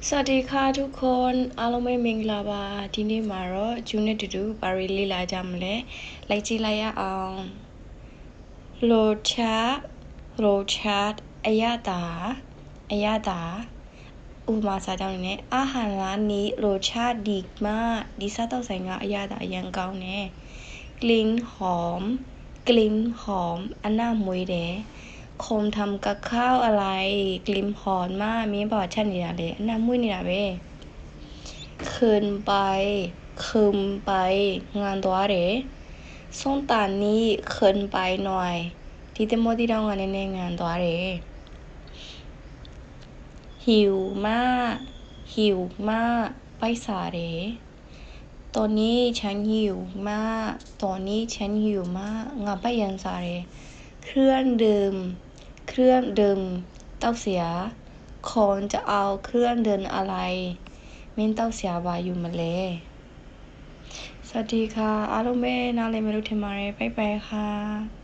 สวัสดีค่ะทุกคนအားလုံးပဲမင်္ဂလာပါဒီနေ့မှာတော့ဂျူနဲ့တူတူပါရီလေးလာကြမလဲလိုက်ကြည့်လိုက်ရအောင်လိုချတ်အယတာဥပမာစာကြောင်းနေနဲ့အာဟာရနီလိုချတ်ဒီဒီစားတော့ဆိုင်ကအယတာအရန်ကောင်းတယ်กลิ่นหอมอันน่ามวยတယ်คนทำกับข้าวอะไรกลิ่นหอมมากมีบอกชันนี่เลยอันน่ามวยนี่ล่ะเว้คืนไปงานตัวเด้ส้มตาลนี้คืนไปหน่อยที่เต็มที่เรางานในงานตัวเด้หิวมากไปสาเด้ตอนนี้ฉันหิวมากงานไปยันสาเด้เครื่องดื่มเต้าเสียคนจะเอาเครื่องดื่มอะไรမင်းတောက်ဆရာပါယူမလဲสวัสดีค่ะအားလုံးပဲနားလည်မယ်လို့ထင်ပါတယ်ဘိုင်ဘိုင်ค่ะ